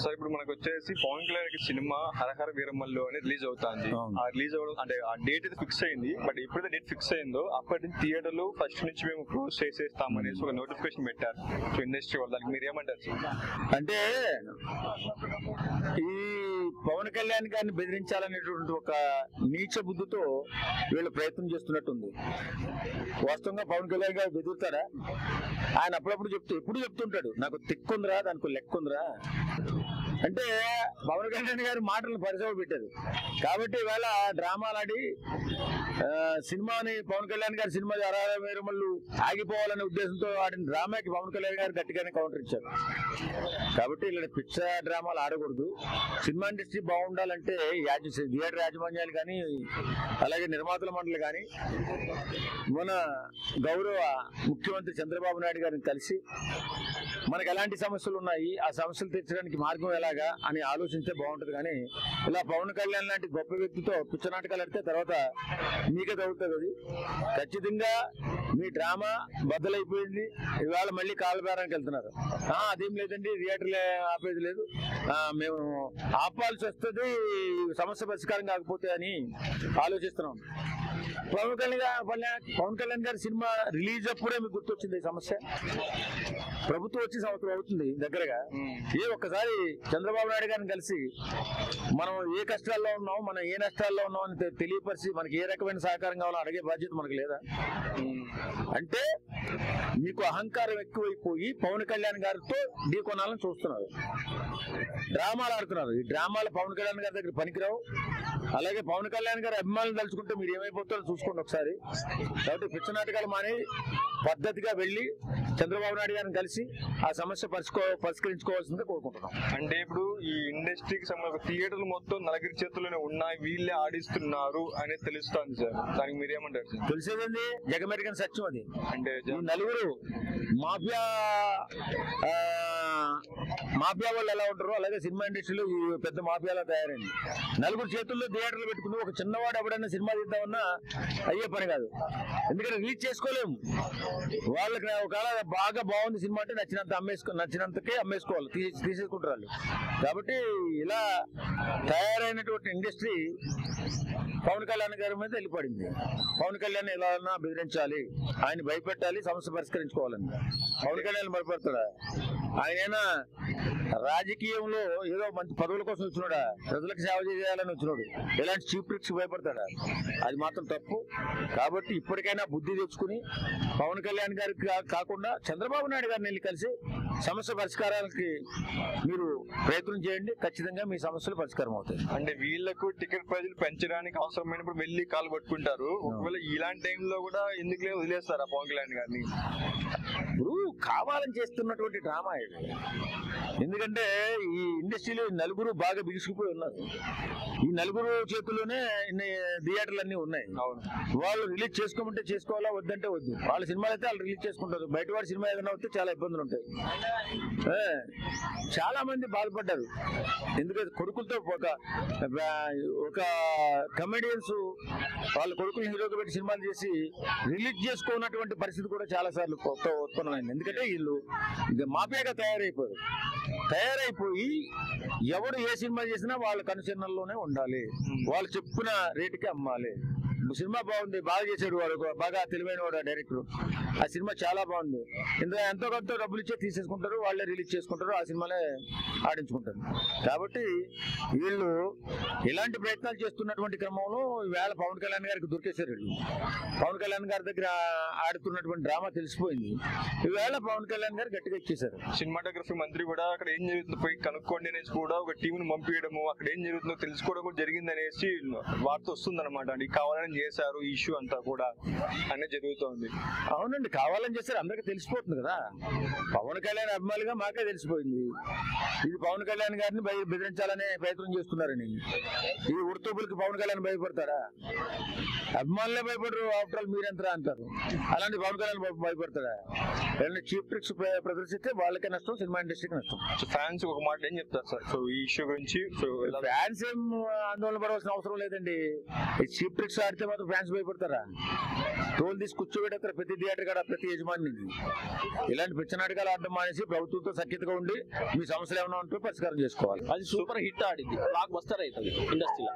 So ఇప్పుడు మనకు వచ్చేసి పవన్ కళ్యాణ్ సినిమా హరహర వీరమల్లు అని రిలీజ్ అవుతుంది. ఆ రిలీజ్ అవ్వడం అంటే ఆ డేట్ అయితే ఫిక్స్ అయింది. బట్ ఎప్పుడైతే డేట్ ఫిక్స్ అయిందో అప్పటి నుంచి థియేటర్లు ఫస్ట్ నుంచి మేము క్లోజ్ చేసేస్తామనేసి ఒక నోటిఫికేషన్ పెట్టారు సో ఇండస్ట్రీ వాళ్ళు. దానికి మీరు ఏమంటారు? అంటే ఈ పవన్ కళ్యాణ్ గారిని బెదిరించాలనేటువంటి ఒక నీచ బుద్ధితో వీళ్ళు ప్రయత్నం చేస్తున్నట్టుంది. వాస్తవంగా పవన్ కళ్యాణ్ గారు బెదురుతారా? ఆయన అప్పుడప్పుడు ఎప్పుడు చెప్తుంటాడు, నాకు తిక్కుందిరా, దానికి లెక్కుందిరా అంటే. పవన్ కళ్యాణ్ గారి మాటలను పరిశ్రమ పెట్టారు కాబట్టి ఇవాళ డ్రామాలాడి సినిమాని పవన్ కళ్యాణ్ గారి సినిమా వీరమల్లు ఆగిపోవాలనే ఉద్దేశంతో ఆడిన డ్రామాకి పవన్ కళ్యాణ్ గారు గట్టిగానే కౌంటర్ ఇచ్చారు. కాబట్టి ఇలా పిచ్చ డ్రామాలు ఆడకూడదు. సినిమా ఇండస్ట్రీ బాగుండాలంటే థియేటర్ యాజమాన్యాలు కానీ అలాగే నిర్మాతల మండలి కానీ మన గౌరవ ముఖ్యమంత్రి చంద్రబాబు నాయుడు గారిని కలిసి మనకు ఎలాంటి సమస్యలు ఉన్నాయి, ఆ సమస్యలు తీర్చడానికి మార్గం ఎలాగా అని ఆలోచిస్తే బాగుంటుంది. కానీ ఇలా పవన్ కళ్యాణ్ లాంటి గొప్ప వ్యక్తితో పిచ్చ నాటకాలు ఆడితే తర్వాత మీకే తగ్గుతుంది. అది ఖచ్చితంగా మీ డ్రామా బద్దలైపోయింది. ఇవాళ మళ్ళీ కాలబేరానికి వెళ్తున్నారు. అదేం లేదండి, థియేటర్లు ఆపేది లేదు, మేము ఆపాల్సి వస్తుంది సమస్య పరిష్కారం కాకపోతే అని ఆలోచిస్తున్నాం. పవన్ కళ్యాణ్ గారి సినిమా రిలీజ్ అప్పుడే మీకు గుర్తొచ్చింది ఈ సమస్య. ప్రభుత్వం వచ్చి సంవత్సరం అవుతుంది దగ్గరగా. ఒక్కసారి చంద్రబాబు నాయుడు గారిని కలిసి మనం ఏ కష్టాల్లో ఉన్నాం, మనం ఏ నష్టాల్లో ఉన్నాం అని తెలియపరిచి మనకి ఏ రకమైన సహకారం కావాలో అడిగే బాధ్యత మనకు లేదా? అంటే మీకు అహంకారం ఎక్కువైపోయి పవన్ కళ్యాణ్ గారితో ఢీకొనాలని చూస్తున్నారు, డ్రామాలు ఆడుతున్నారు. ఈ డ్రామాలు పవన్ కళ్యాణ్ గారి దగ్గర పనికిరావు. అలాగే పవన్ కళ్యాణ్ గారి అభిమానులు తలుచుకుంటే మీరు ఏమైపోతారో చూసుకోండి ఒకసారి. కాబట్టి పిచ్చ నాటకాలు మాని పద్ధతిగా వెళ్ళి చంద్రబాబు నాయుడు గారిని కలిసి ఆ సమస్య పరిష్కరించుకోవాల్సిందిగా కోరుకుంటున్నాం. అంటే ఇప్పుడు ఈ ఇండస్ట్రీకి సంబంధించిన థియేటర్లు మొత్తం నలుగురి చేతుల్లోనే ఉన్నాయి, వీళ్ళే ఆడిస్తున్నారు అనేది తెలుస్తుంది సార్. దానికి మీరు ఏమంటారు సార్? తెలిసేదండి, జగమెరిగిన సత్యం అది. అంటే నలుగురు మాఫియా వాళ్ళు ఎలా ఉంటారో అలాగే సినిమా ఇండస్ట్రీలో పెద్ద మాఫియాలా తయారైంది. నలుగురు చేతుల్లో థియేటర్లు పెట్టుకుని ఒక చిన్నవాడు ఎవడైనా సినిమా తీద్దామన్నా అయ్యే పని కాదు. ఎందుకంటే రిలీజ్ చేసుకోలేము. వాళ్ళకి ఒకవేళ బాగా బాగుంది సినిమా అంటే నచ్చినంతకే అమ్మేసుకోవాలి, తీసేసుకుంటారు వాళ్ళు. కాబట్టి ఇలా తయారైనటువంటి ఇండస్ట్రీ పవన్ కళ్యాణ్ గారి మీద వెళ్ళిపడింది. పవన్ కళ్యాణ్ ఎలా బెదిరించాలి, ఆయన భయపెట్టాలి, సమస్య పరిష్కరించుకోవాలని. పవన్ కళ్యాణ్ భయపడతాడా? ఆయన రాజకీయంలో ఏదో మంచి పదవుల కోసం వచ్చినాడా? ప్రజలకు సేవ చేయాలని వచ్చినాడు. ఇలాంటి చీప్ ట్రిక్స్ భయపడతాడా? అది మాత్రం తప్పు. కాబట్టి ఇప్పటికైనా బుద్ధి తెచ్చుకుని పవన్ కళ్యాణ్ గారికి కాకుండా చంద్రబాబు నాయుడు గారిని వెళ్ళి కలిసి సమస్య పరిష్కారానికి మీరు ప్రయత్నం చేయండి. ఖచ్చితంగా మీ సమస్యలు పరిష్కారం అవుతాయి. అంటే వీళ్ళకు టికెట్ ప్రైజులు పెంచడానికి అవసరమైనప్పుడు వెళ్ళి కాలు పట్టుకుంటారు. ఒకవేళ ఇలాంటి టైంలో కూడా ఎందుకు వదిలేస్తారా పవన్ కళ్యాణ్ గారిని? ఇప్పుడు కావాలని చేస్తున్నటువంటి డ్రామా ఇది. ఎందుకంటే ఈ ఇండస్ట్రీలో నలుగురు బాగా బిగుసుకుపోయి ఉన్నారు. ఈ నలుగురు చేతుల్లోనే థియేటర్లు అన్ని ఉన్నాయి. వాళ్ళు రిలీజ్ చేసుకోమంటే చేసుకోవాలా, వద్దంటే వద్దు. వాళ్ళ సినిమాలు అయితే వాళ్ళు రిలీజ్ చేసుకుంటారు. బయట వాడి సినిమా ఏదైనా వస్తే చాలా ఇబ్బందులు ఉంటాయి. చాలా మంది బాధపడ్డారు. ఎందుకంటే కొడుకులతో ఒక కమెడియన్స్ వాళ్ళ కొడుకులు హీరోగా పెట్టి సినిమాలు చేసి రిలీజ్ చేసుకోనటువంటి పరిస్థితి కూడా చాలా సార్లు ఉత్పన్నమైంది. ఎందుకంటే వీళ్ళు మాఫియాగా తయారైపోయి ఎవడు ఏ సినిమా చేసినా వాళ్ళ కనుసన్నల్లోనే ఉండాలి, వాళ్ళు చెప్పిన రేటుకి అమ్మాలి. సినిమా బాగుంది, బాగా చేసాడు వాడు, బాగా తెలివైన వాడు డైరెక్టర్, ఆ సినిమా చాలా బాగుంది, ఇందులో ఎంతో కొంత డబ్బులు ఇచ్చే తీసేసుకుంటారు, వాళ్ళే రిలీజ్ చేసుకుంటారు, ఆ సినిమాలే ఆడించుకుంటారు. కాబట్టి వీళ్ళు ఇలాంటి ప్రయత్నాలు చేస్తున్నటువంటి క్రమంలో ఈవేళ పవన్ కళ్యాణ్ గారికి దొరికేశారు. వీళ్ళు పవన్ కళ్యాణ్ గారి దగ్గర ఆడుతున్నటువంటి డ్రామా తెలిసిపోయింది. ఈవేళ పవన్ కళ్యాణ్ గారు గట్టిగా ఇచ్చేశారు. సినిమాటోగ్రఫీ మంత్రి కూడా అక్కడ ఏం జరుగుతుందో పోయి కనుక్కోండి అనేసి కూడా ఒక టీంను పంపించడము, అక్కడ ఏం జరుగుతుందో తెలుసుకోవడం కూడా జరిగింది అనేసి వార్త వస్తుంది అనమాట. అండి కావాలని చేశారు ఇష్యూ అంతా కూడా అనేది జరుగుతోంది. అవునండి, కావాలని చేశారు, అందరికీ తెలిసిపోతుంది కదా. పవన్ కళ్యాణ్ అభిమానులుగా మాకే తెలిసిపోయింది ఇది పవన్ కళ్యాణ్ గారిని బెదిరించాలనే ప్రయత్నం చేస్తున్నారని. ఈ ఉడతూపులకి పవన్ కళ్యాణ్ భయపడతారా? అభిమానులే భయపడరు. ఆఫ్టర్ ఆల్ మీరెంతరా అంటారు. అలాంటి పవన్ కళ్యాణ్ భయపడతారా? ఏదైనా చీప్ ట్రిక్స్ ప్రదర్శిస్తే వాళ్ళకే నష్టం, సినిమా ఇండస్ట్రీకి నష్టం. సో ఫ్యాన్స్ ఒక మాట ఏం చెప్తారు సార్ సో ఈ ఇష్యూ గురించి? సో ఫ్యాన్స్ ఏం ఆందోళన పడవలసిన అవసరం లేదండి. ఈ చీప్ ట్రిక్స్ ఆడితే మాత్రం ఫ్యాన్స్ భయపడతారా? టోల్ తీసి కూర్చోబెడతారు ప్రతి థియేటర్ కాడ ప్రతి యజమాని. ఇలాంటి పిచ్చ నాటకాలు ఆడడం మానేసి ప్రభుత్వంతో సఖ్యతగా ఉండి మీ సమస్యలు ఏమైనా ఉంటే పరిష్కారం చేసుకోవాలి. అది సూపర్ హిట్ ఆడింది, బ్లాక్ బస్టర్ అవుతుంది ఇండస్ట్రీలో.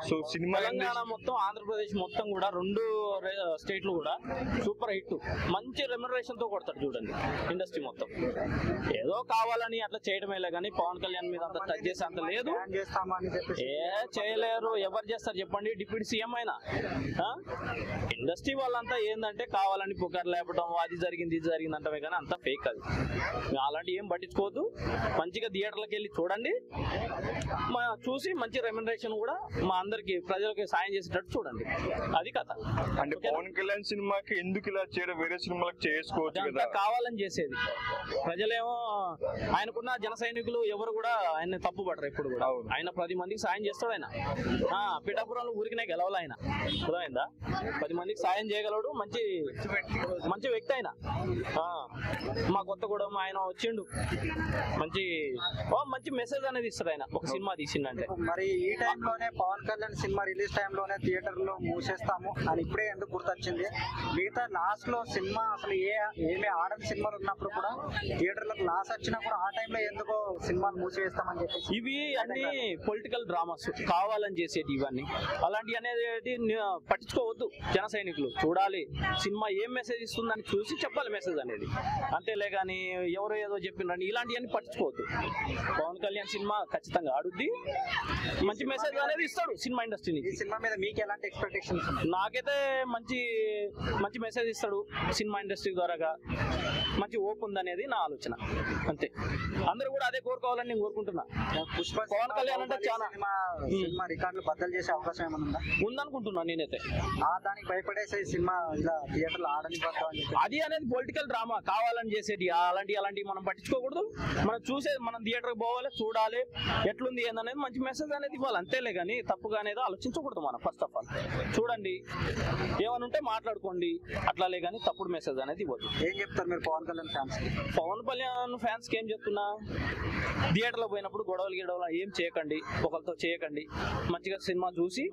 సో సినిమా తెలంగాణ మొత్తం, ఆంధ్రప్రదేశ్ మొత్తం కూడా, 2 స్టేట్లు కూడా సూపర్ హిట్. మంచి రెమ్యునరేషన్ తో కొడతాడు చూడండి ఇండస్ట్రీ మొత్తం. ఏదో కావాలని అట్లా చేయడమే కానీ పవన్ కళ్యాణ్ మీద అంత టచ్ చేసే అంత లేదు. చేయలేరు. ఎవరు చేస్తారు చెప్పండి? డిప్యూటీ సీఎం అయినా. ఇండస్ట్రీ వాళ్ళంతా ఏంటంటే కావాలని పుకారు లేపడం, అది జరిగింది ఇది జరిగింది అంటమే కానీ అంతా ఫేక్. అది అలాంటి ఏం పట్టించుకోవద్దు. మంచిగా థియేటర్లకు వెళ్ళి చూడండి, చూసి మంచి రెమ్యునరేషన్ కూడా మా అందరికి ప్రజలకి సాయం చేసేటట్టు చూడండి. అది కథ. అంటే పవన్ కళ్యాణ్ సినిమాకి ఎందుకు ఇలా చేయడం? వేరే సినిమాలకు చేసుకోవచ్చు కదా. కావాలని చేసేది. ప్రజలేమో ఆయనకున్న జన సైనికులు ఎవరు కూడా ఆయన తప్పు పడరు ఎప్పుడు కూడా. ఆయన 10 మందికి సాయం చేస్తాడు. ఆయన పిఠాపురంలో ఊరికినే గెలవాలి. ఆయన అర్థమైందా? 10 మందికి సాయం చేయగలడు. మంచి వ్యక్తి ఆయన. మా కొత్తగూడెం ఆయన వచ్చిండు, మంచి మెసేజ్ అనేది ఇస్తాడు ఆయన ఒక సినిమా తీసిండంటే. మరి ఈ టైంలోనే పవన్ కళ్యాణ్ సినిమా రిలీజ్ టైంలోనే థియేటర్ లో మూసేస్తాము అని ఇప్పుడే ఎందుకు గుర్తొచ్చింది? మిగతా లాస్ట్ లో సినిమా అసలు ఏమి ఆడని సినిమాలు ఉన్నప్పుడు కూడా థియేటర్లకు లాస్ వచ్చినా కూడా ఆ టైంలో ఎందుకో సినిమాలు మూసివేస్తామని చెప్పి. ఇవి అన్ని పొలిటికల్ డ్రామాస్ కావాలని చేసేది. ఇవన్నీ అలాంటి అనేది పట్టించుకోవద్దు. జన సైనికులు చూడాలి సినిమా ఏం మెసేజ్ ఇస్తుందని చూసి చెప్పాలి మెసేజ్ అనేది. అంతేలే కానీ ఎవరో ఏదో చెప్పిండ్రని ఇలాంటివన్నీ పట్టించుకోవద్దు. పవన్ కళ్యాణ్ సినిమా ఖచ్చితంగా ఆడుద్ది, మంచి మెసేజ్ అనేది ఇస్తాడు సినిమా ఇండస్ట్రీ నుంచి. ఈ సినిమా మీద మీకు ఎలాంటి ఎక్స్పెక్టేషన్స్? నాకైతే మంచి మెసేజ్ ఇస్తాడు సినిమా ఇండస్ట్రీ ద్వారాగా. మంచి ఓప్ ఉందనేది నా ఆలోచన. అంతే. అందరూ కూడా అదే కోరుకోవాలని నేను కోరుకుంటున్నా. పవన్ కళ్యాణ్ అంటే చాలా సినిమా రికార్డులు బద్దలు చేసే అవకాశం ఏమైనా ఉందా? ఉందనుకుంటున్నా నేనైతే. దానికి భయపడేసే సినిమా ఇలా థియేటర్లో ఆడని అది అనేది పొలిటికల్ డ్రామా కావాలని చేసేది. అలాంటివి మనం పట్టించుకోకూడదు. మనం చూసేది, మనం థియేటర్కి పోవాలి, చూడాలి ఎట్లుంది ఏందనేది మంచి మెసేజ్ అనేది ఇవ్వాలి. అంతేలే కానీ తప్పుగా అనేది ఆలోచించకూడదు. మనం ఫస్ట్ ఆఫ్ ఆల్ చూడండి, ఏమని ఉంటే మాట్లాడుకోండి, అట్లాలే కానీ తప్పుడు మెసేజ్ అనేది ఇవ్వద్దు. ఏం చెప్తారు మీరు పవన్ కళ్యాణ్ ఫ్యాన్స్? పవన్ కళ్యాణ్ ఫ్యాన్స్ కి ఏం చెప్తున్నా, థియేటర్లో పోయినప్పుడు గొడవలు ఏం చేయకండి, ఒకరితో చేయకండి. మంచిగా సినిమా చూసి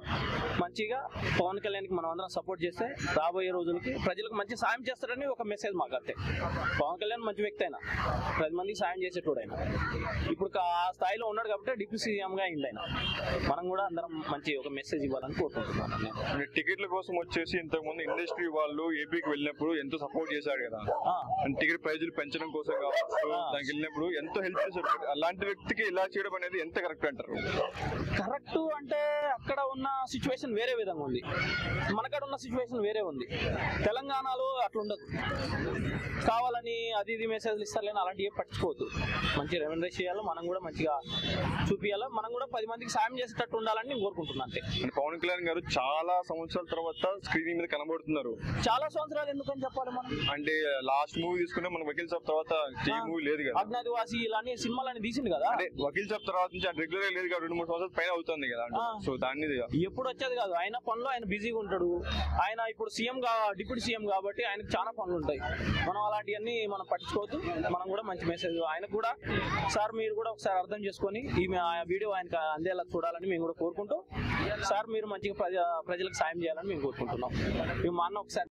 మంచిగా పవన్ కళ్యాణ్కి మనం అందరం సపోర్ట్ చేస్తే రాబోయే రోజులకి ప్రజలకు మంచి సాయం చేస్తారని ఒక మెసేజ్ మాకు. అంతే. పవన్ కళ్యాణ్ మంచి వ్యక్తి అయినా 10 మందికి సాయం చేసేటోడు అయినా. ఇప్పుడు ఆ స్థాయిలో ఉన్నాడు కాబట్టి డిప్యూటీ సీఎం గా అయింది ఆయన. మనం కూడా అందరం మంచి ఒక మెసేజ్ ఇవ్వాలని కోరుకుంటున్నాను. టికెట్ల కోసం వచ్చేసి ఇంతకు ముందు ఇండస్ట్రీ వాళ్ళు ఏపీకి వెళ్ళినప్పుడు ఎంతో సపోర్ట్ చేశాడు కదా. టికెట్ ప్రైజులు పెంచడం కోసం కావచ్చు, దానికి వెళ్ళినప్పుడు ఎంతో హెల్ప్ చేశాడు. అలాంటి వ్యక్తికి ఇలా చేయడం అనేది ఎంత కరెక్ట్ అంటారు? కరెక్ట్ అంటే అక్కడ ఉన్న సిచ్యువేషన్ వేరే విధంగా ఉంది, మనకాడ ఉన్న సిచ్యువేషన్ వేరే ఉంది. తెలంగాణలో అట్లా ఉండదు. కావాలని అది ఇది మెసేజ్లు ఇస్తారు కానీ అలాంటి ఏం పట్టించుకోవద్దు. మంచి రెమ్యునరేషన్ చేయాలి, మనం కూడా మంచిగా చూపించాలి, మనం కూడా 10 మందికి సాయం చేసేటట్టు ఉండాలని నేను కోరుకుంటున్నాను. అంతే. పవన్ కళ్యాణ్ గారు చాలా సంవత్సరాల తర్వాత స్క్రీన్ మీద కనబడుతున్నారు. చాలా సంవత్సరాలు ఎందుకని చెప్పాలి మనం? అంటే లాస్ట్ మూవీ తీసుకుంటే మన వకీల్ సాబ్ తర్వాత మూవీ లేదు కదా, అజ్ఞాతవాసి ఇలాంటి సినిమాలని తీసింది కదా. అంటే వకీల్ సాబ్ తర్వాత నుంచి రెగ్యులర్ లేదు కదా, 2-3 సంవత్సరాల పైన అవుతుంది కదా. సో దాన్ని ఎప్పుడు వచ్చేది కాదు. ఆయన పనిలో ఆయన బిజీగా ఉంటాడు. ఆయన ఇప్పుడు డిప్యూటీ సీఎం కాబట్టి ఆయనకు చాలా పనులు ఉంటాయి. మనం అలాంటివన్నీ మనం పట్టించుకోవద్దు. మనం కూడా మంచి మెసేజ్ ఆయనకు కూడా, సార్ మీరు కూడా ఒకసారి అర్థం చేసుకొని ఈ వీడియో ఆయనకు అందేలా చూడాలని మేము కూడా కోరుకుంటూ, సార్ మీరు మంచిగా ప్రజలకు సాయం చేయాలని మేము కోరుకుంటున్నాం. మా అన్న ఒకసారి